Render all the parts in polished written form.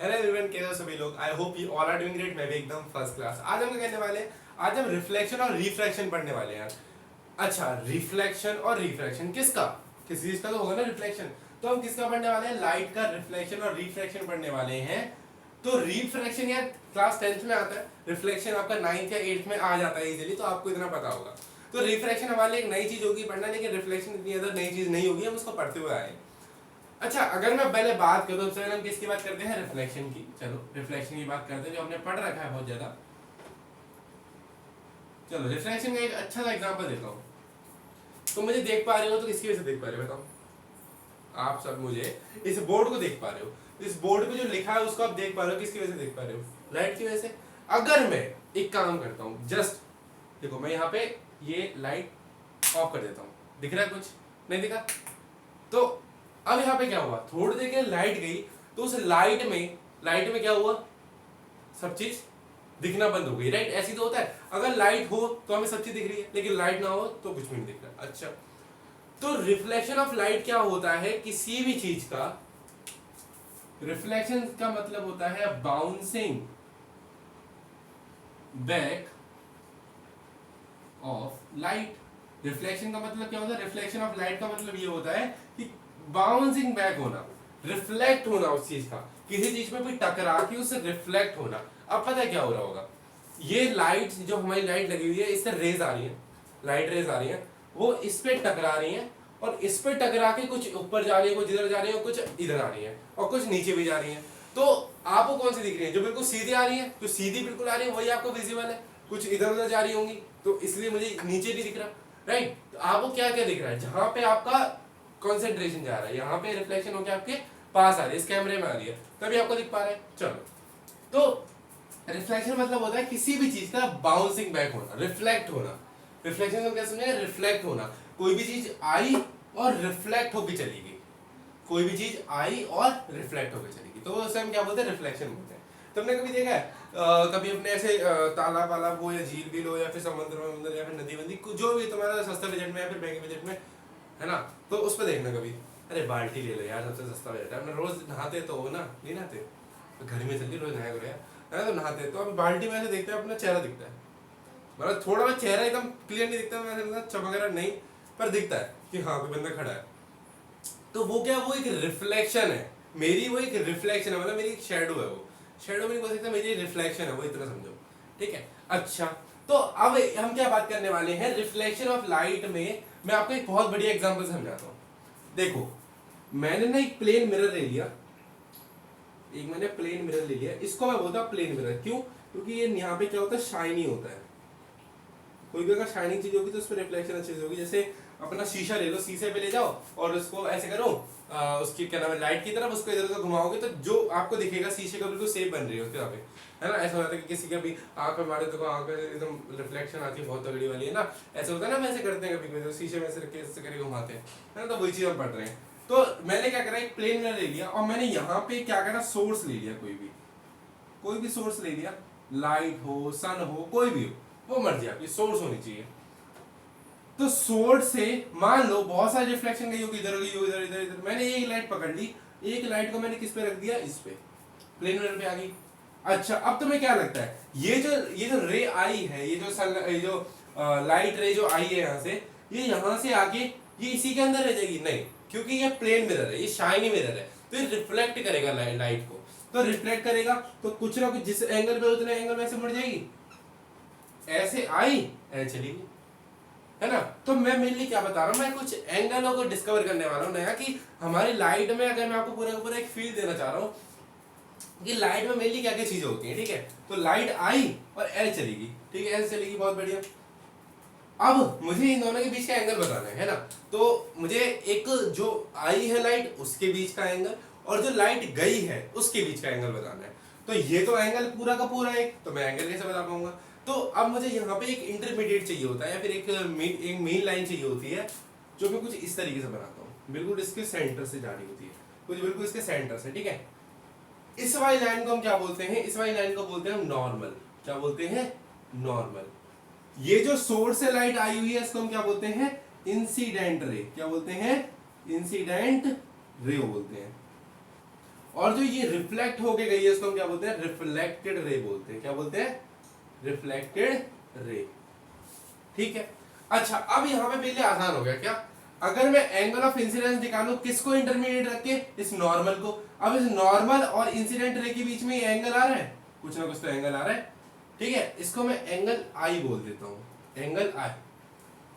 Hello everyone, कैसे हो सभी लोग। I hope you all are doing great. मैं भी एकदम फर्स्ट क्लास। आज हम क्या करने वाले हैं, आज हम रिफ्लेक्शन और रिफ्रैक्शन पढ़ने वाले हैं यार। अच्छा, रिफ्लेक्शन और रिफ्रैक्शन किसका, किसी चीज का तो होगा ना रिफ्लेक्शन। तो हम किसका पढ़ने वाले हैं, लाइट का रिफ्लेक्शन और रिफ्रैक्शन पढ़ने वाले हैं। तो रिफ्रैक्शन यार क्लास 10th में आता है, रिफ्लेक्शन आपका 9th या 8th में आ जाता है इजीली, तो आपको इतना पता होगा। तो रिफ्रैक्शन हमारे लिए एक नई चीज होगी पढ़ना, लेकिन रिफ्लेक्शन इतनी ज्यादा नई चीज नहीं होगी, हम उसको पढ़ते हुए आए। अच्छा, अगर मैं पहले बात करूं, सबसे पहले हम किसकी बात करते हैं, रिफ्लेक्शन की। चलो रिफ्लेक्शन की बात करते हैं, जो हमने पढ़ रखा है बहुत ज्यादा। चलो रिफ्लेक्शन का एक अच्छा सा एग्जांपल देता हूं। तो मुझे देख पा रहे हो तो किसकी वजह से देख पा रहे हो बताओ। आप सब मुझे इस बोर्ड को देख पा रहे हो, इस बोर्ड पे जो लिखा है उसको आप देख पा रहे हो, किसकी वजह से देख पा रहे हो, लाइट की वजह से। अगर मैं एक काम करता हूं, जस्ट देखो मैं यहाँ पे ये लाइट ऑफ कर देता हूँ, दिख रहा है कुछ, नहीं दिखा। तो अब यहाँ पे क्या हुआ, थोड़ी देर के लिए लाइट गई, तो उस लाइट में क्या हुआ, सब चीज दिखना बंद हो गई, राइट। ऐसी तो होता है, अगर लाइट हो तो हमें सब चीज दिख रही है, लेकिन लाइट ना हो तो कुछ भी नहीं दिख रहा। अच्छा, तो रिफ्लेक्शन ऑफ लाइट क्या होता है, किसी भी चीज का रिफ्लेक्शन का मतलब होता है bouncing back of light. Reflection का मतलब क्या होता है, रिफ्लेक्शन ऑफ लाइट का मतलब ये होता है कि बाउंसिंग बैक होना, रिफ्लेक्ट होना उस चीज का, किसी चीज में कोई टकरा के उससे रिफ्लेक्ट होना। अब पता है क्या हो रहा होगा, ये लाइट जो हमारी लाइट लगी हुई है, इससे रेज आ रही है, लाइट रेज आ रही है, वो इस पे टकरा रही है, और इस पे टकरा के कुछ ऊपर जा रही है, कुछ इधर जा रही है, कुछ इधर आ रही है, और कुछ नीचे भी जा रही है। तो आपको कौन सी दिख रही है, जो बिल्कुल सीधी आ रही है, जो सीधी बिल्कुल आ रही है वही आपको विजिबल है, कुछ इधर उधर जा रही होंगी, तो इसलिए मुझे नीचे नहीं दिख रहा, राइट। तो आपको क्या क्या दिख रहा है, जहां पे आपका कंसंट्रेशन जा रहा है, यहाँ पे रिफ्लेक्शन होकर आपके पास आ रही है, इस कैमरे में आ रही है, तभी आपको दिख पा रहा है। चलो, तो रिफ्लेक्शन मतलब होता है किसी भी चीज का बाउंसिंग बैक होना, रिफ्लेक्ट होना। रिफ्लेक्शन को क्या समझेंगे, रिफ्लेक्ट होना, कोई भी चीज आई और रिफ्लेक्ट होकर चली गई, कोई भी चीज आई और रिफ्लेक्ट होकर चली गई, तो उसे हम क्या बोलते हैं, रिफ्लेक्शन बोलते हैं। तुमने कभी देखा है कभी अपने ऐसे तालाब वालाब हो या झील बील हो या फिर समुद्र वमुद्र या फिर नदी वंदी, जो भी तुम्हारा सस्ता बजट में या फिर महंगे बजट में है ना, तो उस पर देखना कभी, अरे बाल्टी ले लो यार, सबसे सस्ता बजट है, अपना रोज नहाते तो हो ना, नहीं नहाते तो घर में चलिए रोज नहाया करो यार, है तो नहाते, तो अभी बाल्टी में ऐसे देखते हैं अपना चेहरा दिखता है, मतलब थोड़ा बहुत चेहरा एकदम क्लियर नहीं दिखता, वैसे चमक रहा नहीं, पर दिखता है कि हाँ कोई बंदा खड़ा है। तो वो क्या, वो एक रिफ्लेक्शन है मेरी, वो एक रिफ्लेक्शन है, मतलब मेरी एक शेडो है, वो शेडो भी नहीं बोल सकता, मेरी रिफ्लेक्शन है वो, इतना समझो, ठीक है। अच्छा, तो अब हम क्या बात करने वाले हैं, रिफ्लेक्शन ऑफ लाइट में मैं आपको एक बहुत बढ़िया एग्जांपल समझाता हूँ। देखो, मैंने ना एक प्लेन मिरर ले लिया, मैंने प्लेन मिरर ले लिया, इसको मैं बोलता हूँ प्लेन मिरर, क्यों, क्योंकि ये यहाँ पे क्या होता है, शाइनी होता है, कोई भी अगर शाइनिंग चीज होगी तो उस पर रिफ्लेक्शन अच्छे से होगी। जैसे अपना शीशा ले लो, शीशे पे ले जाओ और उसको ऐसे करो, उसकी क्या नाम है, लाइट की तरफ उसको इधर उधर घुमाओगे तो जो आपको दिखेगा शीशे का बिल्कुल सेप बन रही है उसके यहाँ पे, है ना। ऐसा होता है कि किसी का भी आंख पे मारे तो आंख पे एकदम रिफ्लेक्शन आती है, बहुत तगड़ी वाली, है ना। ऐसा होता है ना, हम ऐसे करते हैं कभी कभी, तो शीशे में ऐसे करके घुमाते हैं, है ना। तो वही चीज हम पढ़ रहे हैं। तो मैंने क्या करा, एक प्लेन मिरर ले लिया और मैंने यहाँ पे क्या करा, सोर्स ले लिया, कोई भी सोर्स ले लिया, लाइट हो, सन हो, कोई भी हो, वो मर्जी आपकी, सोर्स होनी चाहिए। तो सोर्स से मान लो बहुत सारी रिफ्लेक्शन गई होगी, इधर गई होगी, इधर इधर इधर, मैंने एक लाइट पकड़ ली, एक लाइट को मैंने किस पे रख दिया, इस पे, प्लेन मिरर पे आ गई। अच्छा, अब तुम्हें क्या लगता है, ये जो रे आई है, ये जो लाइट रे जो आई है यहाँ से, ये यहाँ से आके ये इसी के अंदर रह जाएगी, नहीं, क्योंकि ये प्लेन मिरर है, ये शाइनी मिरर है, तो ये रिफ्लेक्ट करेगा लाइट को। तो रिफ्लेक्ट करेगा तो कुछ ना कुछ जिस एंगल पे उतने एंगल में ऐसे मुड़ जाएगी, ऐसे आई ऐसे चली गई, है ना। तो मैं मेनली क्या बता रहा हूँ, मैं कुछ एंगलों को डिस्कवर करने वाला हूँ नया, कि हमारी लाइट में, अगर मैं आपको पूरा का पूरा एक फील देना चाह रहा हूँ कि लाइट में मेनली क्या क्या चीजें होती हैं, ठीक है। तो लाइट आई और ऐसे चलेगी, ठीक है, ऐसे चलेगी, बहुत बढ़िया। अब मुझे इन दोनों के बीच का एंगल बताना है ना। तो मुझे एक जो आई है लाइट उसके बीच का एंगल, और जो लाइट गई है उसके बीच का एंगल बताना है। तो ये तो एंगल पूरा का पूरा है, तो मैं एंगल कैसे बता पाऊंगा। तो अब मुझे यहाँ पे एक इंटरमीडिएट चाहिए होता है, या फिर एक मेन लाइन चाहिए होती है, जो मैं कुछ इस तरीके से बनाता हूँ, बिल्कुल इसके सेंटर से जानी होती है, कुछ बिल्कुल इसके सेंटर से, ठीक है। इस वाली लाइन को हम क्या बोलते हैं, इस वाली लाइन को बोलते हैं हम नॉर्मल। क्या बोलते हैं, नॉर्मल। ये जो सोर्स से लाइट आई हुई है इसको हम क्या बोलते हैं, इंसिडेंट रे। क्या बोलते हैं, इंसिडेंट रे बोलते हैं। और जो ये रिफ्लेक्ट होके गई है उसको हम क्या बोलते हैं, रिफ्लेक्टेड रे बोलते हैं। क्या बोलते हैं, रिफ्लेक्टेड रे। ठीक है। अच्छा अब यहाँ पे पहले आसान हो गया क्या, अगर मैं एंगल ऑफ इंसिडेंस निकालूं किसको इंटरमीडिएट रख के, इस नॉर्मल को। अब इस नॉर्मल और इंसिडेंट रे के बीच में ये एंगल आ रहा है, कुछ ना कुछ तो एंगल आ रहा है। ठीक है, इसको मैं एंगल आई बोल देता हूं, एंगल आई।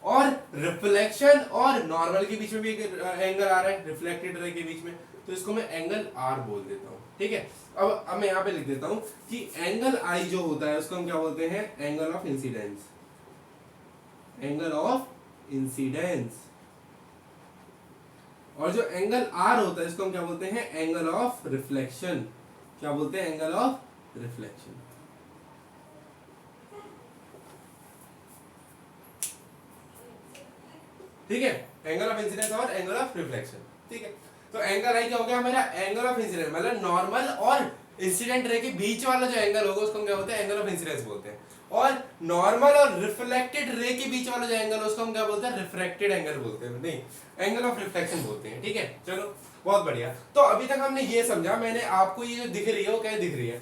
और रिफ्लेक्शन और नॉर्मल के बीच में भी एक एंगल आ रहा है, रिफ्लेक्टेड रे के बीच में, तो इसको मैं एंगल आर बोल देता हूं। ठीक है, अब मैं यहां पे लिख देता हूं कि एंगल आई जो होता है उसको हम क्या बोलते हैं, angle of incidence, angle of incidence. और जो एंगल आर होता है इसको हम क्या बोलते हैं, एंगल ऑफ रिफ्लेक्शन। क्या बोलते हैं, एंगल ऑफ रिफ्लेक्शन। ठीक है, एंगल ऑफ इंसिडेंस और एंगल ऑफ रिफ्लेक्शन। ठीक है, तो एंगल आई क्या हो गया मेरा, एंगल ऑफ इंसिडेंस, मतलब नॉर्मल और इंसिडेंट रे के बीच वाला जो एंगल होगा उसको हम क्या बोलते हैं, एंगल ऑफ इंसिडेंस बोलते हैं। और नॉर्मल और रिफ्लेक्टेड रे के बीच वाला जो एंगल है उसको हम क्या बोलते हैं, रिफ्रैक्टेड एंगल बोलते हैं, नहीं एंगल ऑफ रिफ्लेक्शन बोलते हैं। ठीक है, चलो बहुत बढ़िया। तो अभी तक हमने ये समझा, मैंने आपको ये जो दिख रही है वो क्या दिख रही है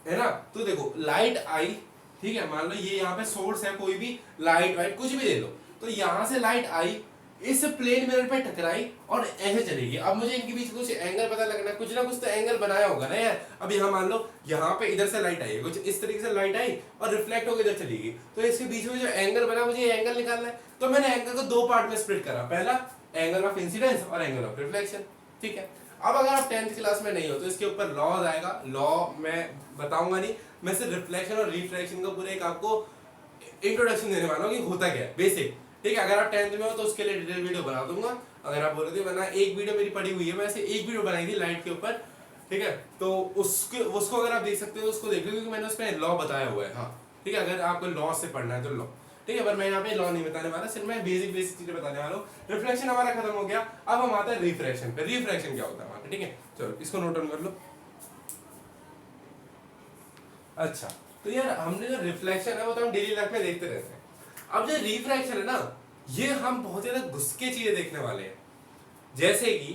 ना। तो देखो लाइट आई, ठीक है, मान लो ये यहाँ पे सोर्स है, कोई भी लाइट वाइट कुछ भी ले लो, तो यहां से लाइट आई, इस प्लेन मिरर पे टकराई और ऐसे चलेगी। अब मुझे इनके बीच कुछ एंगल पता लगना, कुछ ना कुछ तो एंगल बनाया होगा ना यार। अब यहाँ मान लो यहाँ पे इधर से लाइट आई है, कुछ इस तरीके से लाइट आई और रिफ्लेक्ट होकर इधर चलेगी, तो इसके बीच में जो एंगल बना मुझे ये एंगल निकालना है। तो मैंने एंगल को दो पार्ट में स्प्लिट करा, पहला एंगल ऑफ इंसिडेंस और एंगल ऑफ रिफ्लेक्शन। ठीक है, अब अगर आप 10th क्लास में नहीं हो तो इसके ऊपर लॉज आएगा, लॉ मैं बताऊंगा नहीं, मैं सिर्फ रिफ्लेक्शन और रिफ्रैक्शन का पूरे एक आपको इंट्रोडक्शन देने वाला हूँ कि होता क्या है, बेसिक। ठीक है, अगर आप 10th में हो तो उसके लिए डिटेल वीडियो बना दूंगा, अगर आप बोल रहे थे, वरना एक वीडियो मेरी पड़ी हुई है, मैं ऐसे एक वीडियो बनाई थी लाइट के ऊपर। ठीक है, तो उसको अगर आप देख सकते हो उसको देख लो, क्योंकि मैंने उसमें लॉ बताया हुआ है। हाँ ठीक है, अगर आपको लॉ से पढ़ना है तो लॉ। ठीक है, पर मैं यहाँ पे लॉ नहीं बताने वाला, सिर्फ मैं बेसिक चीजें बताने वाला हूँ। रिफ्लेक्शन हमारा खत्म हो गया, अब हम आते हैं रिफ्रैक्शन पे। रिफ्रैक्शन क्या होता है हमारा, ठीक है, चलो इसको नोट डाउन कर लो। अच्छा, तो यार हमने जो रिफ्लेक्शन है वो तो हम डेली लाइफ में देखते रहते हैं। अब जो रिफ्रैक्शन है ना, ये हम बहुत ज्यादा घुस के चीजें देखने वाले हैं। जैसे कि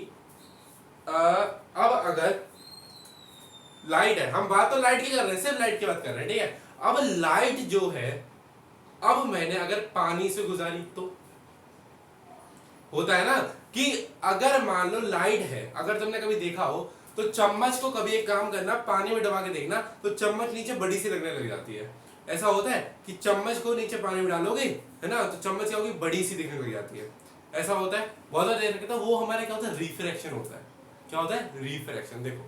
अब अगर लाइट है, हम बात तो लाइट की कर रहे हैं, सिर्फ लाइट की बात कर रहे हैं। ठीक है, अब लाइट जो है, अब मैंने अगर पानी से गुजारी तो होता है ना कि अगर मान लो लाइट है, अगर तुमने कभी देखा हो तो चम्मच को कभी एक काम करना, पानी में डुबा के देखना, तो चम्मच नीचे बड़ी सी लगने लग जाती है। ऐसा होता है कि चम्मच को नीचे पानी में डालोगे, है ना, तो चम्मच क्या होगी, बड़ी सी दिखने लग जाती है। ऐसा होता है बहुत ज्यादा देर तक, वो हमारे क्या होता है, रिफ्रैक्शन होता है। क्या होता है, रिफ्रैक्शन। देखो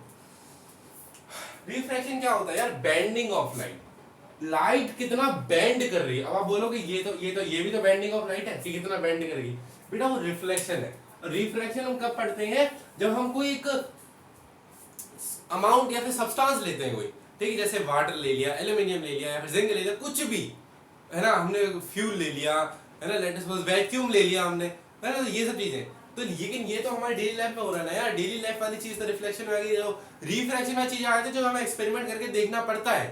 रिफ्रैक्शन क्या होता है यार, बेंडिंग ऑफ लाइट। लाइट कितना बेंड कर रही है। अब आप बोलोगे ये भी तो बेंडिंग ऑफ लाइट है कि कितना बेंड करेगी, बेटा वो रिफ्लेक्शन है। रिफ्रैक्शन हम कब पढ़ते हैं, जब हम कोई एक अमाउंट या फिर सब्सटेंस लेते हैं कोई, ठीक है, जैसे वाटर ले लिया, एल्यूमिनियम ले लिया या फिर जिंक ले लिया, कुछ भी, है ना, हमने फ्यूल ले लिया, है ना, लेट सपोज वैक्यूम ले लिया हमने, है ना, तो ये सब चीजें तो, लेकिन ये तो हमारे डेली लाइफ में हो रहा है ना यार। डेली लाइफ वाली चीज तो रिफ्लेक्शन में आ गई, जो रिफ्रैक्शन वाली चीज आ गई जो हमें एक्सपेरिमेंट करके देखना पड़ता है।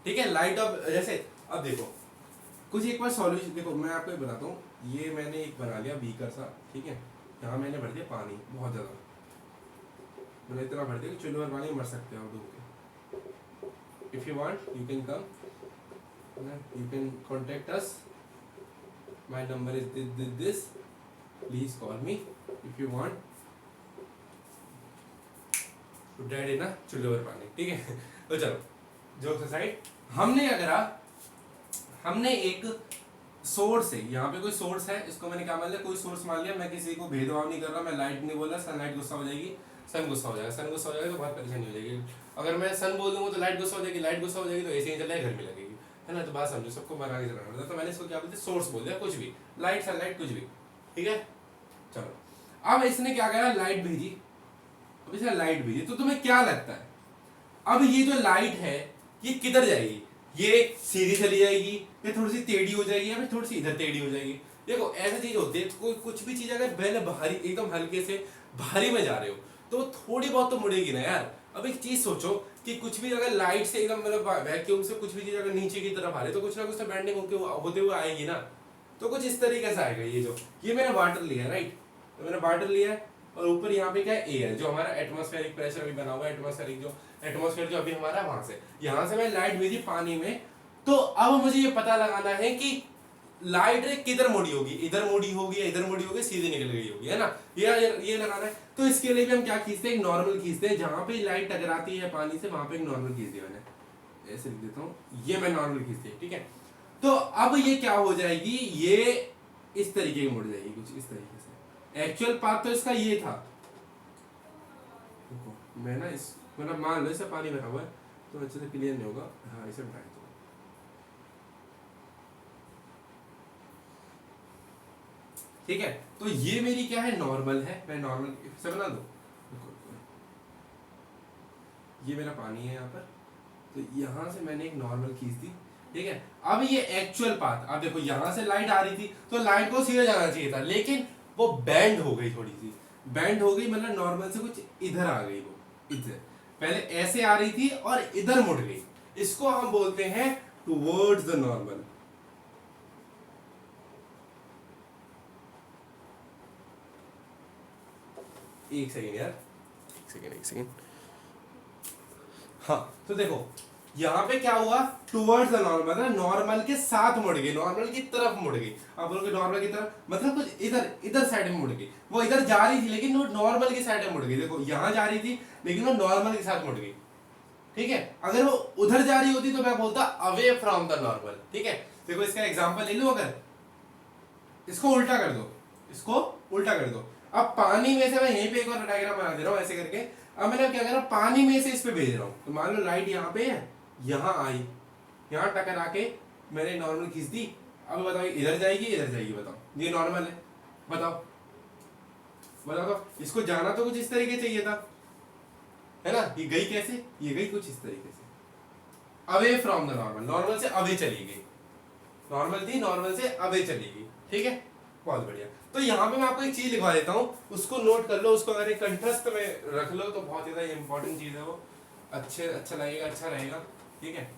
ठीक है, लाइट ऑफ, जैसे अब देखो कुछ एक बार सॉल्यूशन, देखो मैं आपको बताता हूँ, ये मैंने एक बना लिया बीकर सा, ठीक है, यहाँ मैंने भर दिया पानी बहुत ज्यादा, मैंने इतना भर दिया कि चुल्हे पर पानी मर सकते हो डूब के। If you want you can come, you can contact us, my number is this, please call me if you want to dead इन चुल्हे पर पानी। ठीक है, तो चलो जोक्स असाइड, हमने अगर हमने एक सोर्स है, यहाँ पे कोई सोर्स है, इसको मैंने क्या मान लिया, कोई सोर्स मान लिया, मैं किसी को भेदभाव नहीं कर रहा, मैं लाइट नहीं बोल रहा, सनलाइट गुस्सा हो जाएगी, सन गुस्सा हो जाएगा, सन गुस्सा हो जाएगा तो बहुत परेशानी हो जाएगी। अगर मैं सन बोल दूंगा तो लाइट गुस्सा हो जाएगी, लाइट गुस्सा हो जाएगी तो ऐसे ही चल जाएगा, घर में लगेगी, है ना, तो बात समझो, सबको मना के चलाना पड़ता है। तो मैंने इसको क्या बोलते, सोर्स बोल दिया, कुछ भी, लाइट सनलाइट कुछ भी। ठीक है, चलो अब इसने क्या करा, लाइट भेजी, अब इसने लाइट भेजी, तो तुम्हें क्या लगता है अब ये जो लाइट है ये किधर जाएगी, ये सीधी चली जाएगी या थोड़ी सी टेढ़ी हो जाएगी या फिर थोड़ी सी इधर टेढ़ी हो जाएगी। देखो ऐसा चीज होती है, कोई कुछ भी चीज अगर पहले भारी, एकदम हल्के से भारी में जा रहे हो तो थोड़ी बहुत तो मुड़ेगी ना यार। अब एक चीज सोचो कि कुछ भी अगर लाइट से एकदम मतलब वैक्यूम से कुछ भी चीज अगर नीचे की तरफ आ रही है तो कुछ ना कुछ तो बेंडिंग होते हुए आएगी ना। तो कुछ इस तरीके से आएगा। ये जो ये मैंने वाटर लिया राइट, तो मैंने वाटर लिया है, और ऊपर यहाँ पे क्या है एयर, जो हमारा एटमॉस्फेरिक प्रेशर अभी बना हुआ है, एटमॉस्फेरिक जो एटमॉस्फेयर जो अभी हमारा वहां से, यहाँ से मैं लाइट भेजी पानी में। तो अब मुझे ये पता लगाना है कि लाइट रे किधर मुड़ी होगी, इधर मुड़ी होगी या इधर मुड़ी होगी, सीधे निकल गई होगी, है ना, ये लगाना है। तो इसके लिए भी हम क्या खींचते हैं, एक नॉर्मल खींचते हैं, जहां पे लाइट टकराती है पानी से वहां पे एक नॉर्मल खींच दिया मैंने, ऐसे लिख देता हूँ, ये मैं नॉर्मल खींचती है, ठीक है। तो अब ये क्या हो जाएगी, ये इस तरीके की मुड़ जाएगी, कुछ इस तरीके से। एक्चुअल पाथ तो इसका ये था, मैं ना इस मतलब मान लो इसे पानी भरा हुआ है तो अच्छे से क्लियर नहीं होगा, हाँ इसे हटा दो। ठीक है, तो ये मेरी क्या है, नॉर्मल है, मैं नॉर्मल से बना दो। ये मेरा पानी है यहाँ पर, तो यहाँ से मैंने एक नॉर्मल खींच दी, ठीक है। अब ये एक्चुअल पाथ, अब देखो यहाँ से लाइट आ रही थी तो लाइट को सीधे जाना चाहिए था, लेकिन वो बैंड हो गई, थोड़ी सी बैंड हो गई, मतलब नॉर्मल से कुछ इधर आ गई, वो इधर पहले ऐसे आ रही थी और इधर मुड़ गई, इसको हम बोलते हैं टुवर्ड्स द नॉर्मल। एक सेकेंड यार, एक सेकेंड, हाँ तो देखो यहाँ पे क्या हुआ, टुवर्ड्स द नॉर्मल, नॉर्मल के साथ मुड़ गई, नॉर्मल की तरफ मुड़ गई। अब बोलोगे नॉर्मल की तरफ मतलब कुछ इधर इधर साइड में मुड़ गई, वो इधर जा रही थी लेकिन वो नॉर्मल की साइड में मुड़ गई। देखो यहाँ जा रही थी लेकिन वो नॉर्मल के साथ मुड़ गई, ठीक है। अगर वो उधर जा रही होती तो मैं बोलता अवे फ्रॉम द नॉर्मल, ठीक है। देखो इसका एग्जाम्पल ले लो, अगर इसको उल्टा कर दो, इसको उल्टा कर दो। अब पानी में से मैं यहीं पे एक और डायग्राम बना दे रहा हूँ ऐसे करके। अब मैंने क्या करा, पानी में से इस पे भेज रहा हूँ, तो मान लो लाइट यहाँ पे है, यहाँ आई, यहाँ टकरा के मैंने नॉर्मल खींच दी। अब बताओ इधर जाएगी इधर जाएगी, बताओ ये नॉर्मल है, बताओ बताओ तो इसको जाना तो कुछ इस तरीके चाहिए था, है ना। ये गई कैसे, ये गई कुछ इस तरीके से, away from the normal, normal से अवे चली गई, नॉर्मल थी नॉर्मल से अवे चली गई, ठीक है, बहुत बढ़िया। तो यहाँ पे मैं आपको एक चीज लिखवा देता हूँ, उसको नोट कर लो, उसको अगर एक कंट्रास्ट में रख लो तो बहुत ज्यादा इंपॉर्टेंट चीज है वो, अच्छा लगेगा, अच्छा रहेगा, ठीक है।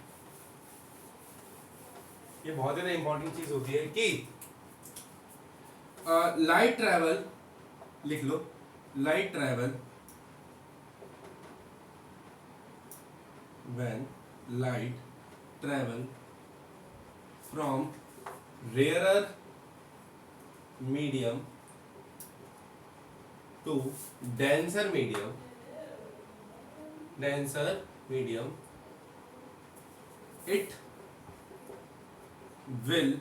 ये बहुत ज्यादा इंपॉर्टेंट चीज होती है कि लाइट ट्रेवल, लिख लो, light travel when light travel from rarer medium to denser medium, it will,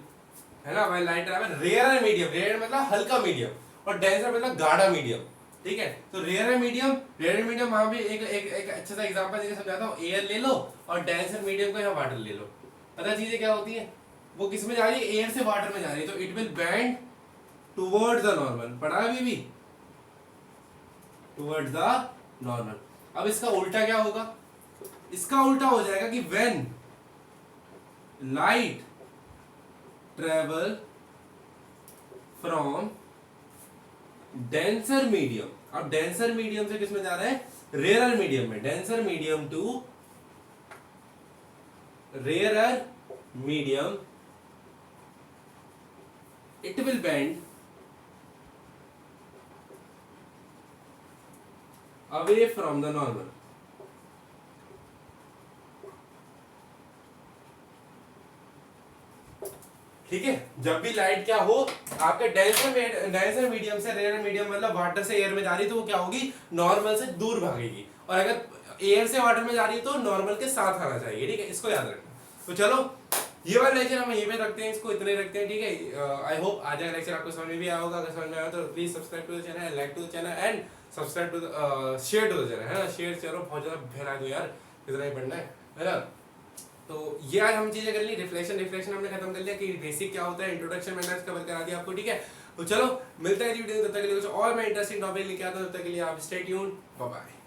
है ना, भाई light travel rare medium, rare मतलब हल्का मीडियम और डेंसर मतलब गाढ़ा मीडियम, ठीक है। तो रेयर मीडियम वहां भी एक अच्छा सा एग्जांपल देके समझाता हूँ, एयर ले लो और डेंसर मीडियम को यहाँ वाटर ले लो। पता चीजें क्या होती है, वो किस में जा रही है, एयर से वाटर में जा रही है, तो it will bend towards the normal, पढ़ा अभी भी, टुवर्ड्स द नॉर्मल। अब इसका उल्टा क्या होगा, इसका उल्टा हो जाएगा कि when light travel from denser medium, अब डेंसर मीडियम से किसमें जा रहा है, रेयरर मीडियम में, denser medium to rarer medium, it will bend away from the normal। ठीक है, जब भी लाइट क्या हो आपके डेंसर मीडियम से रेयर मीडियम मतलब वाटर से एयर में जा रही है तो वो क्या होगी, नॉर्मल से दूर भागेगी, और अगर एयर से वाटर में जा रही है तो नॉर्मल के साथ आना चाहिए, ठीक है, इसको याद रखना। तो चलो ये वाला लेक्चर हम यहीं पे रखते हैं, इसको इतने रखते हैं, ठीक है। आई होप आज का लेक्चर आपको समझ में भी आया होगा, अगर समझ में आया तो please subscribe to the channel, like to the channel and subscribe to the share to the channel, है ना, शेयर करो, बहुत ज्यादा फैला दो यार, इतना ही पढ़ना है ना। तो ये आज हम चीजें कर ली, रिफ्लेक्शन हमने खत्म कर लिया कि बेसिक क्या होता है, इंट्रोडक्शन मैंने कवर करा दिया आपको, ठीक है। तो चलो मिलते हैं वीडियो, तब तक के लिए कुछ और मैं इंटरेस्टिंग टॉपिक लेके आता हूं, तब तक के लिए आप स्टे ट्यून्ड, बाय बाय।